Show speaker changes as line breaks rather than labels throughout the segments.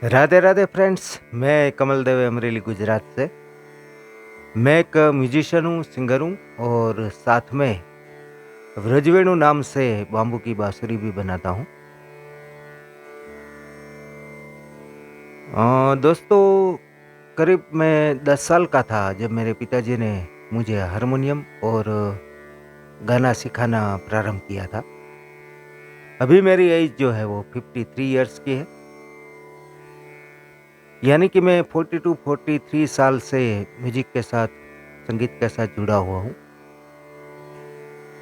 Radhe Radhe friends. मैं कमल देव अमरेली गुजरात से। मैं एक म्यूजिशियन हूँ, सिंगर हूँ और साथ में व्रजवेणु नाम से बाम्बू की बांसुरी भी बनाता हूँ। दोस्तों, करीब मैं 10 साल का था जब मेरे पिताजी ने मुझे हारमोनियम और गाना सिखाना प्रारंभ किया था। अभी मेरी एज जो है वो 53 इयर्स की है, यानी कि मैं 42-43 साल से म्यूजिक के साथ, संगीत के साथ जुड़ा हुआ हूँ।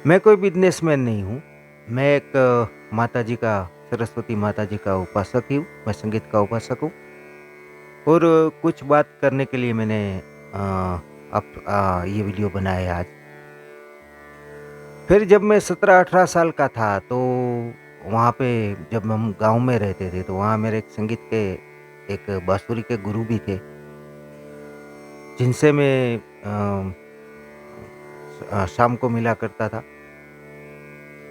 मैं कोई बिज़नेसमैन नहीं हूँ। मैं एक माताजी का, सरस्वती माताजी का उपासक ही हूँ। मैं संगीत का उपासक हूँ और कुछ बात करने के लिए मैंने ये वीडियो बनाया है आज। फिर जब मैं 17-18 साल का था तो वहाँ पे, जब हम गाँव में रहते थे तो वहाँ मेरे एक संगीत के, एक बाँसुरी के गुरु भी थे, जिनसे मैं शाम को मिला करता था।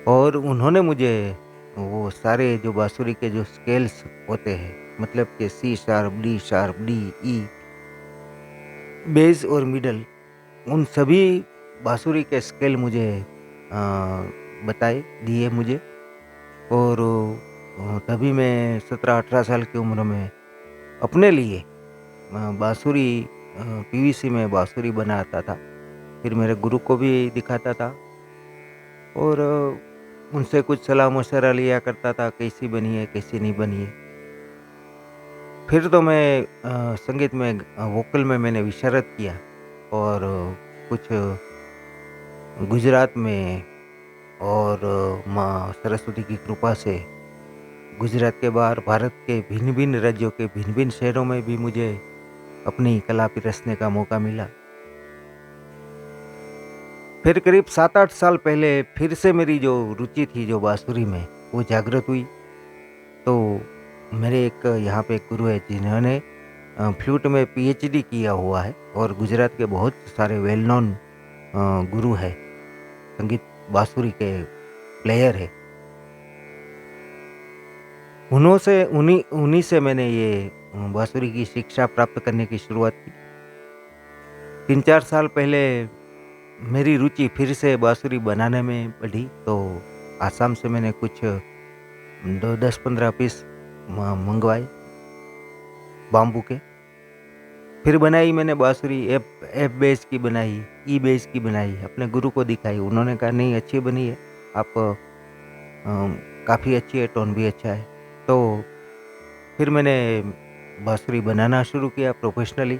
और उन्होंने मुझे वो सारे जो बाँसुरी के जो स्केल्स होते हैं, मतलब कि C sharp, D sharp, D, E, bass और मिडल, उन सभी बाँसुरी के स्केल मुझे बताए, दिए मुझे। और तभी मैं 17-18 साल की उम्र में अपने लिए बाँसुरी, पीवीसी में बाँसुरी बनाता था। फिर मेरे गुरु को भी दिखाता था और उनसे कुछ सलाह-मशवरा लिया करता था, कैसी बनी है, कैसी नहीं बनी है। फिर तो मैं संगीत में, वोकल में मैंने विशारद किया और कुछ गुजरात में और माँ सरस्वती की कृपा से गुजरात के बाहर, भारत के भिन्न-भिन्न राज्यों के भिन्न-भिन्न शहरों में भी मुझे अपनी कला पिरसने का मौका मिला। फिर करीब 7-8 साल पहले फिर से मेरी जो रुचि थी जो बाँसुरी में, वो जागृत हुई। तो मेरे एक यहाँ पे एक गुरु है जिन्होंने फ्लूट में पीएचडी किया हुआ है और गुजरात के बहुत सारे वेल नोन गुरु हैं, संगीत बाँसुरी के प्लेयर है। उन्हीं उन्हीं से मैंने ये बाँसुरी की शिक्षा प्राप्त करने की शुरुआत की। 3-4 साल पहले मेरी रुचि फिर से बाँसुरी बनाने में बढ़ी, तो आसाम से मैंने कुछ दो 10-15 पीस मँगवाए बाम्बू के। फिर बनाई मैंने बाँसुरी, एफ एफ बेस की बनाई, ई बेस की बनाई, अपने गुरु को दिखाई। उन्होंने कहा नहीं, अच्छी बनी है, आप काफ़ी अच्छी है, टोन भी अच्छा है। तो फिर मैंने बाँसुरी बनाना शुरू किया प्रोफ़ेशनली।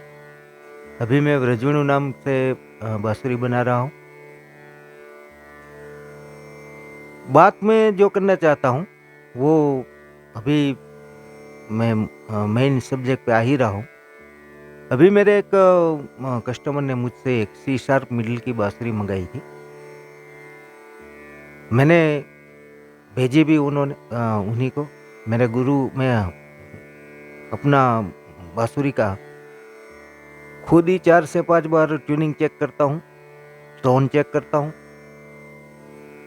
अभी मैं व्रजवेणु नाम से बाँसुरी बना रहा हूँ। बात मैं जो करना चाहता हूँ, वो अभी मैं मेन सब्जेक्ट पे आ ही रहा हूँ। अभी मेरे एक कस्टमर ने मुझसे एक सी शार्प मिडल की बाँसुरी मँगाई थी। मैंने भेजी भी उन्हीं को। मेरे गुरु, मैं अपना बाँसुरी का खुद ही 4 से 5 बार ट्यूनिंग चेक करता हूँ, टोन चेक करता हूँ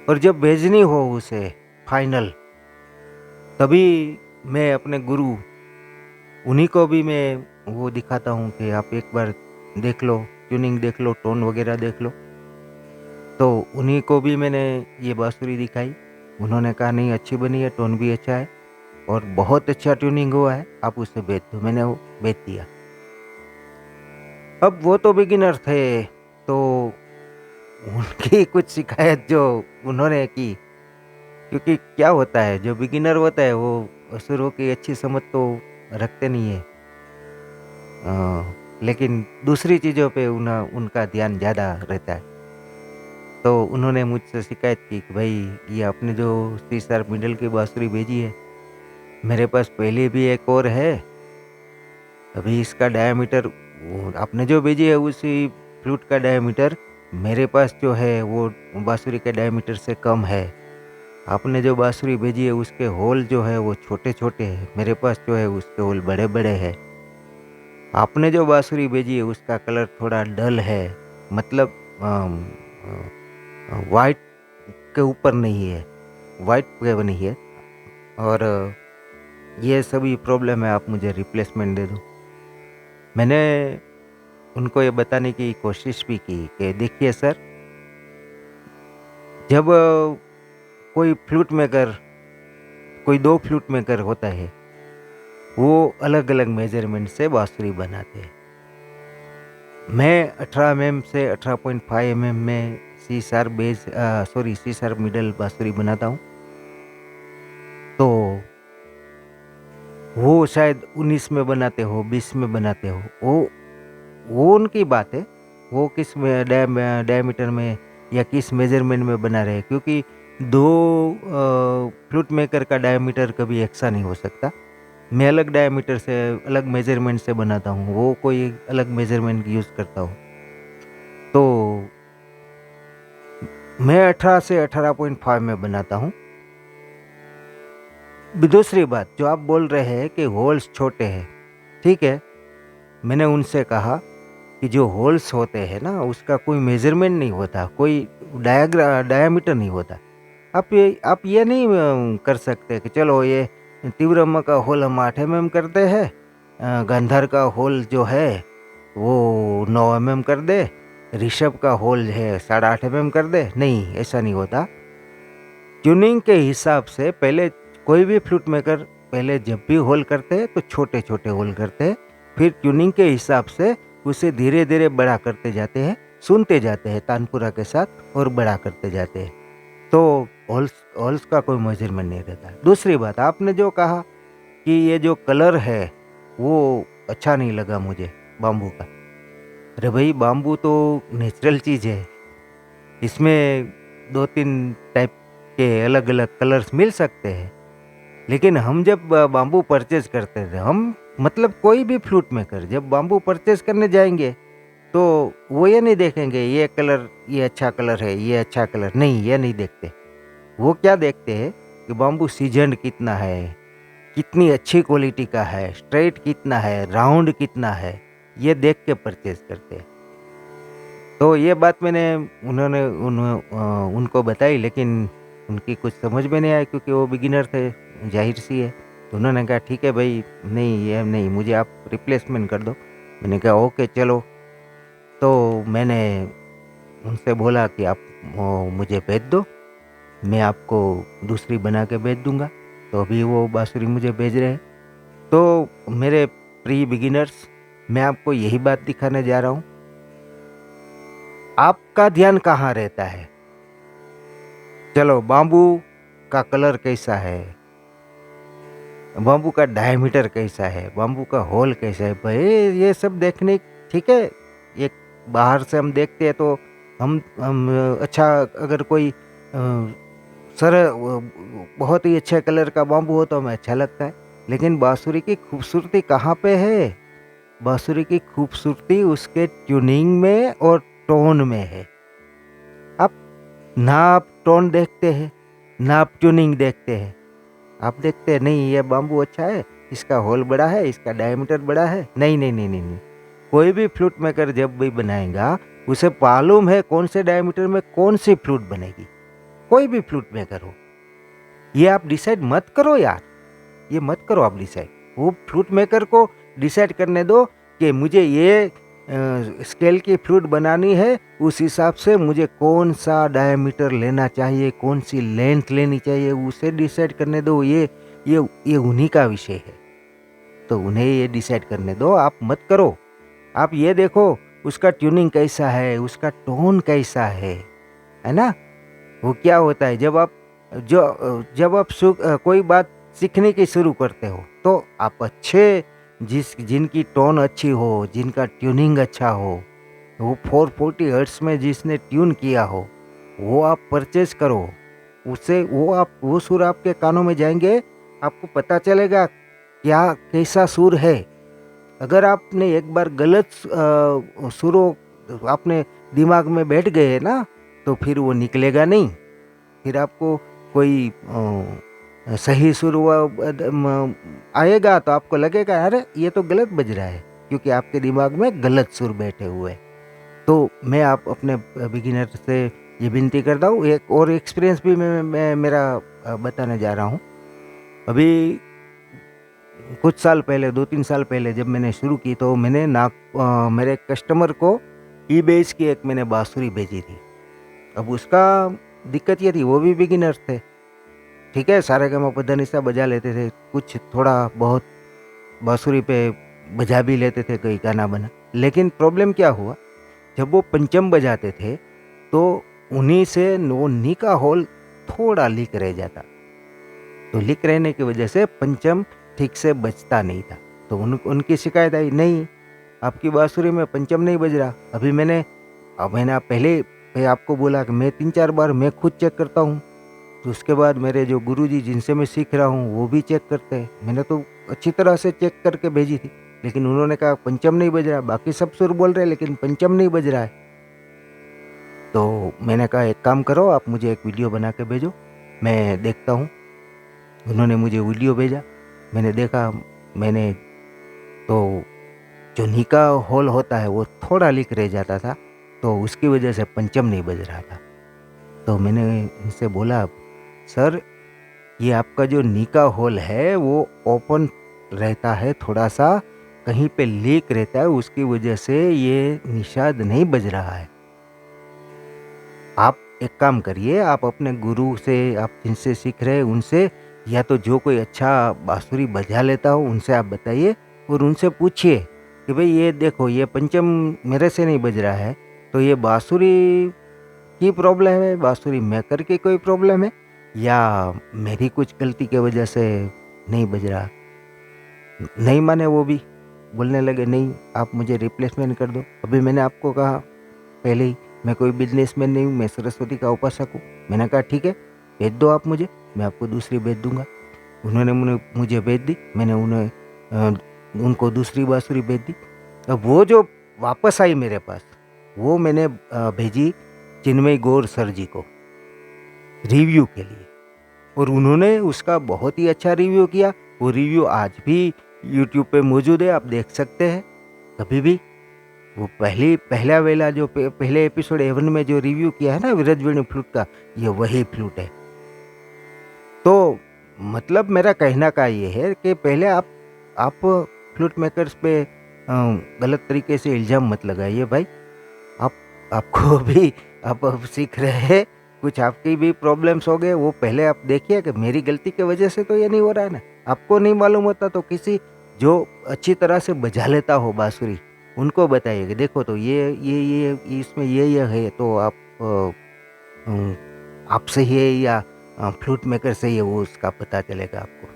और जब भेजनी हो उसे फाइनल, तभी मैं अपने गुरु, उन्हीं को भी मैं वो दिखाता हूँ कि आप एक बार देख लो, ट्यूनिंग देख लो, टोन वगैरह देख लो। तो उन्हीं को भी मैंने ये बाँसुरी दिखाई। उन्होंने कहा नहीं, अच्छी बनी है, टोन भी अच्छा है और बहुत अच्छा ट्यूनिंग हुआ है, आप उसे भेज दो। मैंने वो भेज दिया। अब वो तो बिगिनर थे, तो उनकी कुछ शिकायत जो उन्होंने की, क्योंकि क्या होता है, जो बिगिनर होता है वो शुरू की अच्छी समझ तो रखते नहीं है। लेकिन दूसरी चीज़ों पे उनका ध्यान ज़्यादा रहता है। तो उन्होंने मुझसे शिकायत की कि भाई, ये आपने जो सी शार्प मिडल की बाँसुरी भेजी है, मेरे पास पहले भी एक और है। अभी इसका डायामीटर, वो आपने जो भेजी है उसी फ्लूट का डायामीटर मेरे पास जो है वो बाँसुरी के डायामीटर से कम है। आपने जो बाँसुरी भेजी है उसके होल जो है वो छोटे-छोटे हैं, मेरे पास जो है उसके होल बड़े-बड़े हैं। आपने जो बाँसुरी भेजी है उसका कलर थोड़ा डल है, मतलब व्हाइट के ऊपर नहीं है, व्हाइट पे नहीं है। और ये सभी प्रॉब्लम है, आप मुझे रिप्लेसमेंट दे दो। मैंने उनको ये बताने की कोशिश भी की कि देखिए सर, जब कोई फ्लूट मेकर कोई 2 फ्लूट मेकर होता है, वो अलग-अलग मेज़रमेंट से बाँसुरी बनाते हैं। मैं 18 एमएम से 18.5 एमएम में सी शार्प मिडल बाँसुरी बनाता हूँ। तो वो शायद 19 में बनाते हो, 20 में बनाते हो, वो उनकी बात है। वो किस में डायमीटर में या किस मेज़रमेंट में बना रहे हैं, क्योंकि 2 फ्लूट मेकर का डायमीटर कभी एक सा नहीं हो सकता। मैं अलग डायमीटर से, अलग मेज़रमेंट से बनाता हूँ, वो कोई अलग मेज़रमेंट यूज़ करता हो। तो मैं 18 से 18.5 में बनाता हूँ। दूसरी बात, जो आप बोल रहे हैं कि होल्स छोटे हैं, ठीक है। मैंने उनसे कहा कि जो होल्स होते हैं ना, उसका कोई मेज़रमेंट नहीं होता, कोई डायमीटर नहीं होता। आप ये नहीं कर सकते कि चलो ये तीव्रम का होल हम 8 एमएम करते हैं, गांधार का होल जो है वो 9 एमएम कर दे, ऋषभ का होल है 8.5 एमएम कर दे। नहीं, ऐसा नहीं होता। ट्यूनिंग के हिसाब से पहले कोई भी फ्लूट मेकर पहले जब भी होल करते हैं तो छोटे-छोटे होल करते हैं, फिर ट्यूनिंग के हिसाब से उसे धीरे-धीरे बड़ा करते जाते हैं, सुनते जाते हैं तानपुरा के साथ और बड़ा करते जाते हैं। तो होल्स होल्स का कोई मेजरमेंट नहीं रहता है। दूसरी बात, आपने जो कहा कि ये जो कलर है वो अच्छा नहीं लगा मुझे बाम्बू का। अरे भाई, बाम्बू तो नेचुरल चीज़ है। इसमें 2-3 टाइप के अलग-अलग कलर्स मिल सकते हैं। लेकिन हम जब बाम्बू परचेज़ करते थे, हम मतलब कोई भी फ्लूट मेकर जब बाम्बू परचेज़ करने जाएँगे, तो वो ये नहीं देखेंगे ये कलर, ये अच्छा कलर है, ये अच्छा कलर नहीं, ये नहीं देखते। वो क्या देखते हैं कि बाम्बू सीज़न्ड कितना है, कितनी अच्छी क्वालिटी का है, स्ट्रेट कितना है, राउंड कितना है, ये देख के परचेज़ करते हैं। तो ये बात मैंने उनको बताई, लेकिन उनकी कुछ समझ में नहीं आई, क्योंकि वो बिगिनर थे, ज़ाहिर-सी है। तो उन्होंने कहा ठीक है भाई, नहीं ये नहीं, मुझे आप रिप्लेसमेंट कर दो। मैंने कहा ओके चलो। तो मैंने उनसे बोला कि आप मुझे भेज दो, मैं आपको दूसरी बना के भेज दूँगा। तो अभी वो बाँसुरी मुझे भेज रहे हैं। तो मेरे प्री बिगिनर्स, मैं आपको यही बात दिखाने जा रहा हूँ, आपका ध्यान कहाँ रहता है? चलो, बाम्बू का कलर कैसा है, बाम्बू का डायमीटर कैसा है, बाम्बू का होल कैसा है, भाई ये सब देखने, ठीक है। ये बाहर से हम देखते हैं तो हम अच्छा, अगर कोई बहुत ही अच्छे कलर का बाम्बू हो तो हमें अच्छा लगता है। लेकिन बांसुरी की खूबसूरती कहाँ पे है? बांसुरी की खूबसूरती उसके ट्यूनिंग में और टोन में है। आप ना आप टोन देखते हैं, ना आप ट्यूनिंग देखते हैं। आप देखते हैं नहीं ये बाम्बू अच्छा है, इसका होल बड़ा है, इसका डायमीटर बड़ा है। नहीं, नहीं, नहीं, नहीं, नहीं। कोई भी फ्लूट मेकर जब भी बनाएगा, उसे मालूम है कौन से डायमीटर में कौन सी फ्लूट बनेगी। कोई भी फ्लूट मेकर हो। ये आप डिसाइड मत करो यार, ये मत करो आप डिसाइड। वो फ्लूट मेकर को डिसाइड करने दो कि मुझे ये स्केल की फ्लूट बनानी है, उस हिसाब से मुझे कौन-सा डायमीटर लेना चाहिए, कौन-सी लेंथ लेनी चाहिए, उसे डिसाइड करने दो। ये उन्हीं का विषय है, तो उन्हें ये डिसाइड करने दो, आप मत करो। आप ये देखो उसका ट्यूनिंग कैसा है, उसका टोन कैसा है ना? वो क्या होता है जब आप कोई बात सीखने की शुरू करते हो, तो आप जिनकी टोन अच्छी हो, जिनका ट्यूनिंग अच्छा हो, वो 440 हर्ट्ज में जिसने ट्यून किया हो, वो आप परचेज़ करो। उससे वो सुर आपके कानों में जाएँगे, आपको पता चलेगा क्या कैसा सुर है। अगर आपने एक बार गलत सुरों आपने दिमाग में बैठ गए ना, तो फिर वो निकलेगा नहीं। फिर आपको कोई सही सुर आएगा तो आपको लगेगा अरे ये तो गलत बज रहा है, क्योंकि आपके दिमाग में गलत सुर बैठे हुए हैं। तो मैं आप अपने बिगिनर से ये विनती करता हूँ। एक और एक्सपीरियंस भी मैं मेरा बताने जा रहा हूँ। अभी कुछ साल पहले 2-3 साल पहले जब मैंने शुरू की तो मैंने मेरे कस्टमर को ईबेज की एक मैंने बाँसुरी भेजी थी। अब उसका दिक्कत ये थी वो भी बिगिनर्स थे। ठीक है, सारेगामापधनिसा बजा लेते थे, कुछ थोड़ा बहुत बाँसुरी पे बजा भी लेते थे कोई गाना बना। लेकिन प्रॉब्लम क्या हुआ, जब वो पंचम बजाते थे तो उन्हीं से वो नी का होल थोड़ा लीक रह जाता। तो लीक रहने की वजह से पंचम ठीक से बजता नहीं था। तो उनकी शिकायत आई, नहीं आपकी बाँसुरी में पंचम नहीं बज रहा। अभी मैंने पहले मैं आपको बोला कि मैं 3-4 बार मैं खुद चेक करता हूँ। तो उसके बाद मेरे जो गुरुजी जिनसे मैं सीख रहा हूँ वो भी चेक करते हैं। मैंने तो अच्छी तरह से चेक करके भेजी थी, लेकिन उन्होंने कहा पंचम नहीं बज रहा, बाकी सब सुर बोल रहे हैं लेकिन पंचम नहीं बज रहा है। तो मैंने कहा एक काम करो, आप मुझे एक वीडियो बना के भेजो, मैं देखता हूँ। उन्होंने मुझे वीडियो भेजा, मैंने देखा, मैंने तो जो नी का होल होता है वो थोड़ा लीक रह जाता था, तो उसकी वजह से पंचम नहीं बज रहा था। तो मैंने उनसे बोला, सर ये आपका जो नी का होल है वो ओपन रहता है, थोड़ा सा कहीं पे लीक रहता है, उसकी वजह से ये निषाद नहीं बज रहा है। आप एक काम करिए, आप अपने गुरु से, आप जिनसे सीख रहे हैं उनसे, या तो जो कोई अच्छा बाँसुरी बजा लेता हो उनसे आप बताइए और उनसे पूछिए कि भाई ये देखो ये पंचम मेरे से नहीं बज रहा है, तो ये बाँसुरी की प्रॉब्लम है, बाँसुरी मेकर की कोई प्रॉब्लम है, या मेरी कुछ गलती की वजह से नहीं बज रहा। नहीं माने वो भी, बोलने लगे नहीं आप मुझे रिप्लेसमेंट कर दो। अभी मैंने आपको कहा पहले ही, मैं कोई बिजनेसमैन नहीं हूँ, मैं सरस्वती का उपासक हूँ। मैंने कहा ठीक है, भेज दो आप मुझे, मैं आपको दूसरी भेज दूंगा। उन्होंने मुझे भेज दी, मैंने उनको दूसरी बाँसुरी भेज दी। अब वो जो वापस आई मेरे पास, वो मैंने भेजी चिन्मय गौर सर जी को रिव्यू के लिए, और उन्होंने उसका बहुत ही अच्छा रिव्यू किया। वो रिव्यू आज भी यूट्यूब पे मौजूद है, आप देख सकते हैं कभी भी। वो पहला वेला जो पहले एपिसोड 7 में जो रिव्यू किया है ना विरजवेणु फ्लूट का, ये वही फ्लूट है। तो मतलब मेरा कहना का ये है कि पहले आप फ्लूट मेकर्स पे गलत तरीके से इल्ज़ाम मत लगाइए भाई। आपको भी आप सीख रहे हैं, कुछ आपकी भी प्रॉब्लम्स हो गए, वो पहले आप देखिए कि मेरी गलती की वजह से तो ये नहीं हो रहा है ना। आपको नहीं मालूम होता तो किसी जो अच्छी तरह से बजा लेता हो बाँसुरी, उनको बताइए कि देखो तो ये इसमें ये है, तो आप आपसे ही है या फ्लूट मेकर से ही है, वो उसका पता चलेगा आपको।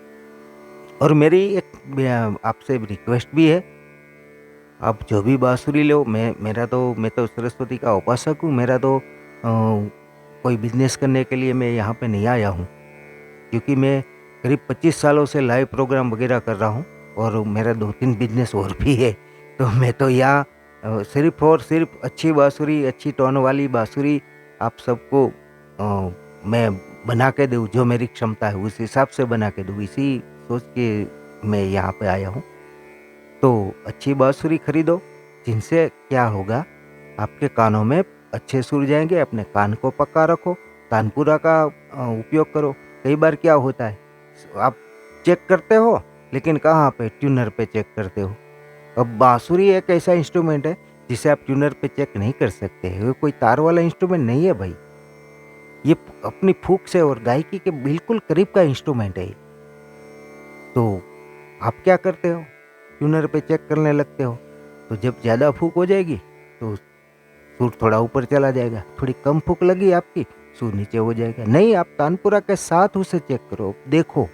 और मेरी एक आपसे रिक्वेस्ट भी है, आप जो भी बाँसुरी लो, मैं तो सरस्वती का उपासक हूँ। मेरा तो कोई बिजनेस करने के लिए मैं यहाँ पे नहीं आया हूँ, क्योंकि मैं करीब 25 सालों से लाइव प्रोग्राम वगैरह कर रहा हूँ और मेरा 2-3 बिजनेस और भी है। तो मैं तो यहाँ सिर्फ़ और सिर्फ अच्छी बाँसुरी, अच्छी टोन वाली बाँसुरी आप सबको मैं बना के दूँ, जो मेरी क्षमता है उस हिसाब से बना के दूँ, इसी सोच के मैं यहाँ पे आया हूँ। तो अच्छी बाँसुरी खरीदो, जिनसे क्या होगा, आपके कानों में अच्छे सुर जाएँगे। अपने कान को पक्का रखो, तानपुरा का उपयोग करो। कई बार क्या होता है, आप चेक करते हो लेकिन कहाँ पे, ट्यूनर पे चेक करते हो। अब बाँसुरी एक ऐसा इंस्ट्रूमेंट है जिसे आप ट्यूनर पे चेक नहीं कर सकते। ये कोई तार वाला इंस्ट्रूमेंट नहीं है भाई। ये अपनी फूँक से और गायकी के बिल्कुल करीब का इंस्ट्रूमेंट है ये। तो आप क्या करते हो, ट्यूनर पे चेक करने लगते हो, तो जब ज़्यादा फूँक हो जाएगी तो सुर थोड़ा ऊपर चला जाएगा, थोड़ी कम फूँक लगी आपकी, सुर नीचे हो जाएगा। नहीं, आप तानपुरा के साथ उसे चेक करो, देखो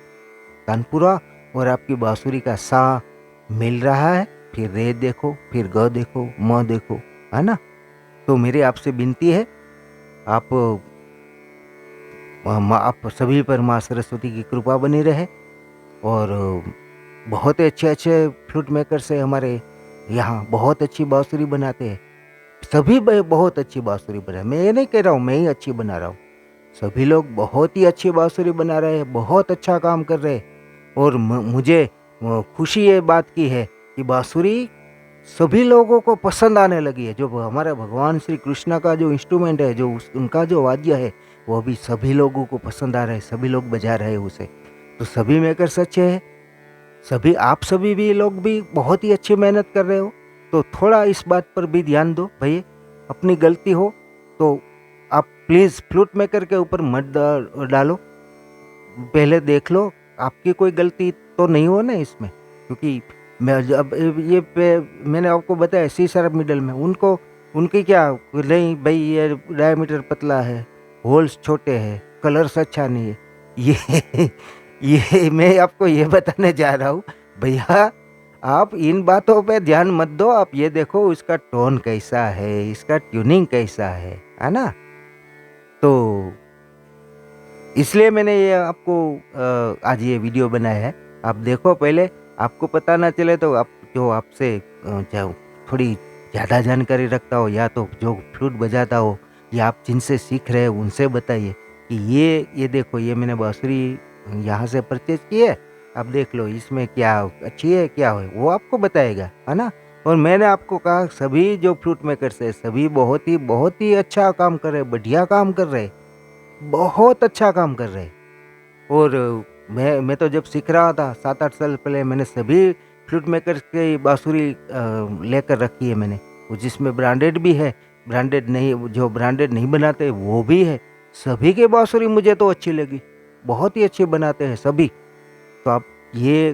तानपुरा और आपकी बाँसुरी का सा मिल रहा है, फिर रे देखो, फिर ग देखो, म देखो, है ना? तो मेरी आपसे विनती है, आप सभी पर माँ सरस्वती की कृपा बनी रहे। और बहुत ही अच्छे-अच्छे फ्लूट मेकर्स हैं हमारे यहाँ, बहुत अच्छी बाँसुरी बनाते हैं। सभी बहुत अच्छी बाँसुरी बनाए, मैं ये नहीं कह रहा हूँ मैं ही अच्छी बना रहा हूँ। सभी लोग बहुत ही अच्छी बाँसुरी बना रहे हैं, बहुत अच्छा काम कर रहे हैं। और मुझे खुशी ये बात की है कि बाँसुरी सभी लोगों को पसंद आने लगी है। जो हमारे भगवान श्री कृष्ण का जो इंस्ट्रूमेंट है, जो उनका जो वाद्य है, वो भी सभी लोगों को पसंद आ रहा है, सभी लोग बजा रहे हैं उसे। तो सभी मेकर्स अच्छे हैं, सभी आप सभी भी लोग भी बहुत ही अच्छी मेहनत कर रहे हो, तो थोड़ा इस बात पर भी ध्यान दो भैया। अपनी गलती हो तो आप प्लीज़ फ्लूट मेकर के ऊपर मत डालो, पहले देख लो आपकी कोई गलती तो नहीं हो ना इसमें, क्योंकि मैं जब मैंने आपको बताया सी शार्प मिडल में उनको उनकी क्या नहीं भाई, ये डायमीटर पतला है, होल्स छोटे हैं, कलर्स अच्छा नहीं है। ये ये मैं आपको ये बताने जा रहा हूँ भैया, आप इन बातों पे ध्यान मत दो, आप ये देखो इसका टोन कैसा है, इसका ट्यूनिंग कैसा है ना। तो इसलिए मैंने ये आपको आज ये वीडियो बनाया है। आप देखो पहले, आपको पता ना चले तो आप जो आपसे जो थोड़ी ज़्यादा जानकारी रखता हो या तो जो फ्लूट बजाता हो या आप जिनसे सीख रहे हो उनसे बताइए कि ये देखो ये मैंने बाँसुरी यहाँ से परचेज़ की है, आप देख लो इसमें क्या अच्छी है क्या है, वो आपको बताएगा, है ना। और मैंने आपको कहा सभी जो फ्लूट मेकर्स है सभी बहुत ही अच्छा काम कर रहे हैं, बढ़िया काम कर रहे हैं, बहुत अच्छा काम कर रहे हैं। और मैं तो जब सीख रहा था 7-8 साल पहले, मैंने सभी फ्लूट मेकर्स की बाँसुरी लेकर रखी है मैंने, वो जिसमें ब्रांडेड भी है, ब्रांडेड नहीं, जो ब्रांडेड नहीं बनाते वो भी है। सभी की बाँसुरी मुझे तो अच्छी लगी, बहुत ही अच्छी बनाते हैं सभी। तो आप ये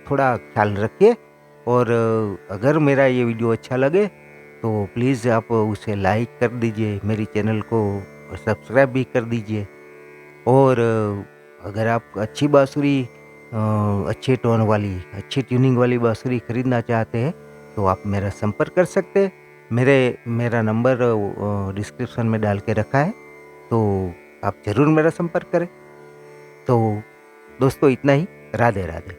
थोड़ा ख्याल रखिए। और अगर मेरा ये वीडियो अच्छा लगे तो प्लीज़ आप उसे लाइक कर दीजिए, मेरी चैनल को सब्सक्राइब भी कर दीजिए। और अगर आप अच्छी बाँसुरी अच्छे टोन वाली, अच्छी ट्यूनिंग वाली बाँसुरी खरीदना चाहते हैं तो आप मेरा संपर्क कर सकते हैं। मेरा नंबर डिस्क्रिप्शन में डाल के रखा है, तो आप ज़रूर मेरा संपर्क करें। तो दोस्तों इतना ही, राधे राधे।